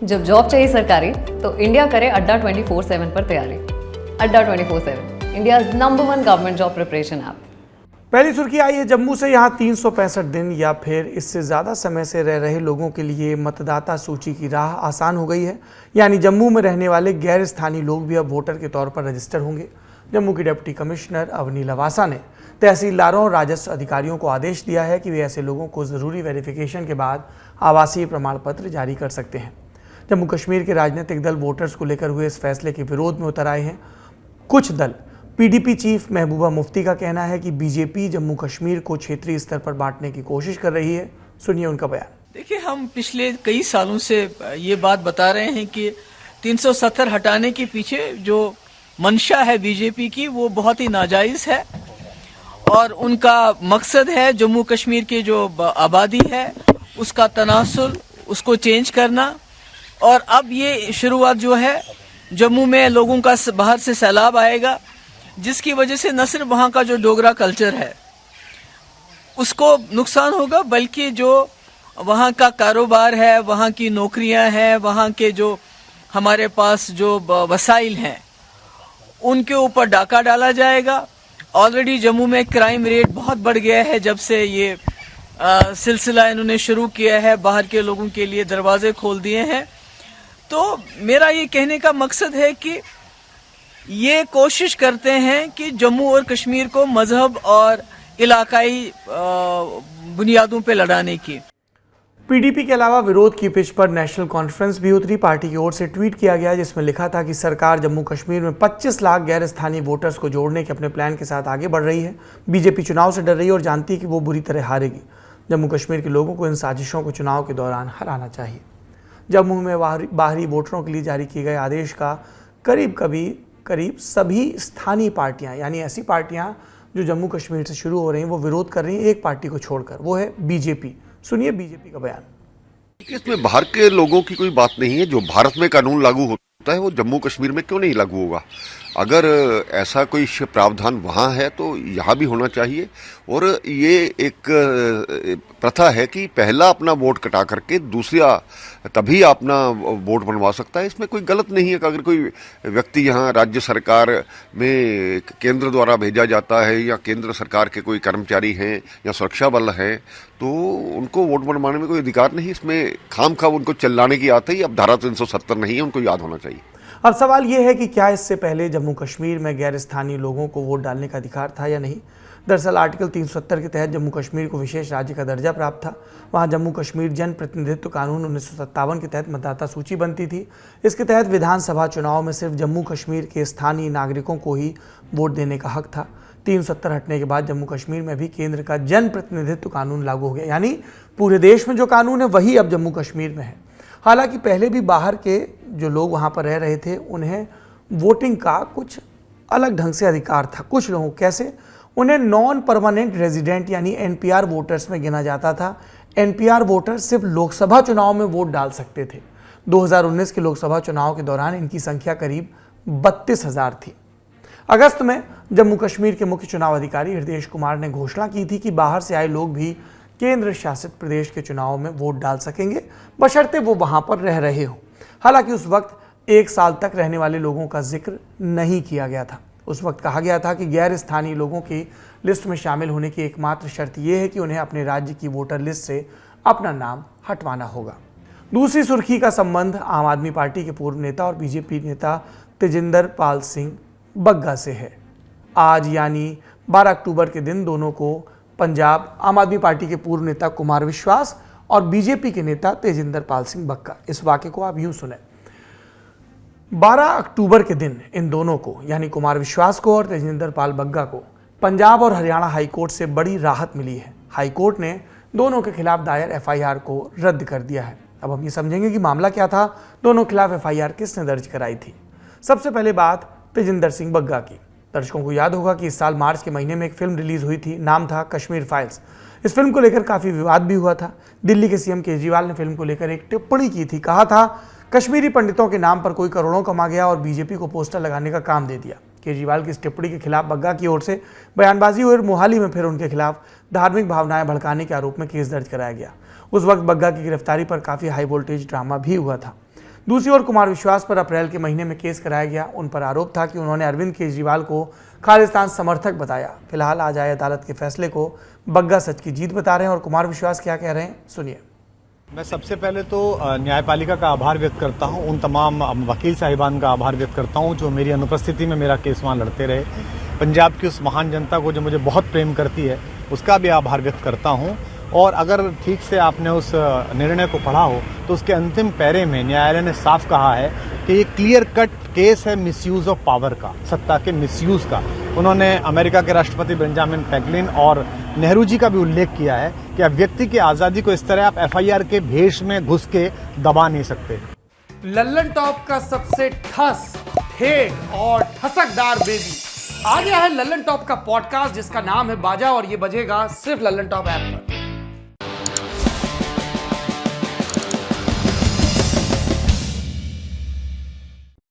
जब जॉब चाहिए सरकारी तो इंडिया करे अड्डा 24/7 पर तैयारी। अड्डा 24/7 India number 1 government job preparation app. पहली सुर्खी आई है जम्मू से। यहाँ 365 दिन या फिर इससे ज़्यादा समय से रह रहे लोगों के लिए मतदाता सूची की राह आसान हो गई है। यानी जम्मू में रहने वाले गैर स्थानीय लोग भी अब वोटर के तौर पर रजिस्टर होंगे। जम्मू की डिप्टी कमिश्नर अवनी लवासा ने तहसीलदारों और राजस्व अधिकारियों को आदेश दिया है कि वे ऐसे लोगों को ज़रूरी वेरिफिकेशन के बाद आवासीय प्रमाण पत्र जारी कर सकते हैं। जम्मू कश्मीर के राजनीतिक दल वोटर्स को लेकर हुए इस फैसले के विरोध में उतर आए हैं। कुछ दल पीडीपी चीफ महबूबा मुफ्ती का कहना है कि बीजेपी जम्मू कश्मीर को क्षेत्रीय स्तर पर बांटने की कोशिश कर रही है। सुनिए उनका बयान। देखिए, हम पिछले कई सालों से ये बात बता रहे हैं कि 370 हटाने के पीछे जो मंशा है बीजेपी की वो बहुत ही नाजायज है और उनका मकसद है जम्मू कश्मीर की जो आबादी है उसका तनासुल उसको चेंज करना। और अब ये शुरुआत जो है जम्मू में लोगों का बाहर से सैलाब आएगा जिसकी वजह से न सिर्फ वहाँ का जो डोगरा कल्चर है उसको नुकसान होगा बल्कि जो वहाँ का कारोबार है, वहाँ की नौकरियाँ हैं, वहाँ के जो हमारे पास जो वसाइल हैं उनके ऊपर डाका डाला जाएगा। ऑलरेडी जम्मू में क्राइम रेट बहुत बढ़ गया है जब से ये सिलसिला इन्होंने शुरू किया है, बाहर के लोगों के लिए दरवाजे खोल दिए हैं। तो मेरा ये कहने का मकसद है कि ये कोशिश करते हैं कि जम्मू और कश्मीर को मजहब और इलाकाई बुनियादों पे लड़ाने की। पीडीपी के अलावा विरोध की पिच पर नेशनल कॉन्फ्रेंस भी उतरी। पार्टी की ओर से ट्वीट किया गया जिसमें लिखा था कि सरकार जम्मू कश्मीर में 25 लाख गैर स्थानीय वोटर्स को जोड़ने के अपने प्लान के साथ आगे बढ़ रही है। बीजेपी चुनाव से डर रही है और जानती है कि वो बुरी तरह हारेगी। जम्मू कश्मीर के लोगों को इन साजिशों को चुनाव के दौरान हराना चाहिए। जम्मू में बाहरी वोटरों के लिए जारी किए गए आदेश का करीब सभी स्थानीय पार्टियां, यानी ऐसी पार्टियां जो जम्मू कश्मीर से शुरू हो रही हैं, वो विरोध कर रही हैं एक पार्टी को छोड़कर, वो है बीजेपी। सुनिए बीजेपी का बयान। इसमें बाहर के लोगों की कोई बात नहीं है। जो भारत में कानून लागू होता है वो जम्मू कश्मीर में क्यों नहीं लागू होगा। अगर ऐसा कोई प्रावधान वहाँ है तो यहाँ भी होना चाहिए। और ये एक प्रथा है कि पहला अपना वोट कटा करके दूसरा तभी अपना वोट बनवा सकता है। इसमें कोई गलत नहीं है कि अगर कोई व्यक्ति यहाँ राज्य सरकार में केंद्र द्वारा भेजा जाता है या केंद्र सरकार के कोई कर्मचारी हैं या सुरक्षा बल है तो उनको वोट बनवाने में कोई अधिकार नहीं। इसमें खामखा उनको चिल्लाने की आदत है। अब धारा 370 नहीं है, उनको याद होना चाहिए। अब सवाल यह है कि क्या इससे पहले जम्मू कश्मीर में गैर स्थानीय लोगों को वोट डालने का अधिकार था या नहीं। दरअसल आर्टिकल 370 के तहत जम्मू कश्मीर को विशेष राज्य का दर्जा प्राप्त था। वहां जम्मू कश्मीर जन प्रतिनिधित्व कानून 1957 के तहत मतदाता सूची बनती थी। इसके तहत विधानसभा चुनाव में सिर्फ जम्मू कश्मीर के स्थानीय नागरिकों को ही वोट देने का हक था। 370 हटने के बाद जम्मू कश्मीर में भी केंद्र का जन प्रतिनिधित्व कानून लागू हो गया, यानी पूरे देश में जो कानून है वही अब जम्मू कश्मीर में है। हालांकि पहले भी बाहर के जो लोग वहाँ पर रह रहे थे उन्हें वोटिंग का कुछ अलग ढंग से अधिकार था। कुछ लोगों कैसे, उन्हें नॉन परमानेंट रेजिडेंट यानी एनपीआर वोटर्स में गिना जाता था। एनपीआर वोटर सिर्फ लोकसभा चुनाव में वोट डाल सकते थे। 2019 के लोकसभा चुनाव के दौरान इनकी संख्या करीब 32,000 थी। अगस्त में जम्मू कश्मीर के मुख्य चुनाव अधिकारी हृदयेश कुमार ने घोषणा की थी कि बाहर से आए लोग भी केंद्र शासित प्रदेश के चुनाव में वोट डाल सकेंगे बशर्ते वो वहां पर रह रहे हो। हालांकि उस वक्त 1 साल तक रहने वाले लोगों का जिक्र नहीं किया गया था। उस वक्त कहा गया था कि गैर स्थानीय लोगों की लिस्ट में शामिल होने की एकमात्र शर्त यह है कि उन्हें अपने राज्य की वोटर लिस्ट से अपना नाम हटवाना होगा। दूसरी सुर्खी का संबंध आम आदमी पार्टी के पूर्व नेता और बीजेपी नेता तेजिंदर पाल सिंह बग्गा से है। आज यानी 12 अक्टूबर के दिन दोनों को पंजाब आम आदमी पार्टी के पूर्व नेता कुमार विश्वास और बीजेपी के नेता तेजिंदर पाल सिंह बग्गा, इस वाक्य को आप यूं सुने। 12 अक्टूबर के दिन इन दोनों को यानी कुमार विश्वास को और तेजिंदर पाल बग्गा को पंजाब और हरियाणा हाईकोर्ट से बड़ी राहत मिली है। हाईकोर्ट ने दोनों के खिलाफ दायर एफआईआर को रद्द कर दिया है। अब हम ये समझेंगे कि मामला क्या था, दोनों के खिलाफ एफआईआर किसने दर्ज कराई थी। सबसे पहले बात तेजिंदर सिंह बग्गा की। दर्शकों को याद होगा कि इस साल मार्च के महीने में एक फिल्म रिलीज हुई थी, नाम था कश्मीर फाइल्स। इस फिल्म को लेकर काफ़ी विवाद भी हुआ था। दिल्ली के सीएम केजरीवाल ने फिल्म को लेकर एक टिप्पणी की थी। कहा था कश्मीरी पंडितों के नाम पर कोई करोड़ों कमा गया और बीजेपी को पोस्टर लगाने का काम दे दिया। केजरीवाल की इस टिप्पणी के खिलाफ बग्गा की ओर से बयानबाजी हुई और मोहाली में फिर उनके खिलाफ धार्मिक भावनाएं भड़काने के आरोप में केस दर्ज कराया गया। उस वक्त बग्गा की गिरफ्तारी पर काफ़ी हाई वोल्टेज ड्रामा भी हुआ था। दूसरी ओर कुमार विश्वास पर अप्रैल के महीने में केस कराया गया। उन पर आरोप था कि उन्होंने अरविंद केजरीवाल को खालिस्तान समर्थक बताया। फिलहाल आज आए अदालत के फैसले को बग्गा सच की जीत बता रहे हैं और कुमार विश्वास क्या कह रहे हैं, सुनिए। मैं सबसे पहले तो न्यायपालिका का आभार व्यक्त करता हूं, उन तमाम वकील साहिबान का आभार व्यक्त करता हूं जो मेरी अनुपस्थिति में मेरा केस वहां लड़ते रहे। पंजाब की उस महान जनता को जो मुझे बहुत प्रेम करती है उसका भी आभार व्यक्त करता हूं। और अगर ठीक से आपने उस निर्णय को पढ़ा हो तो उसके अंतिम पैरे में न्यायालय ने साफ कहा है कि ये क्लियर कट केस है मिसयूज ऑफ पावर का, सत्ता के मिसयूज का। उन्होंने अमेरिका के राष्ट्रपति बेंजामिन फ्रैंकलिन और नेहरू जी का भी उल्लेख किया है कि अब व्यक्ति की आज़ादी को इस तरह आप एफआईआर के भेष में घुस के दबा नहीं सकते। लल्लन टॉप का सबसे ठस, ठेठ और ठसकदार बेबी आ गया है लल्लन टॉप का पॉडकास्ट जिसका नाम है बाजा, और ये बजेगा सिर्फ लल्लन टॉप ऐप पर।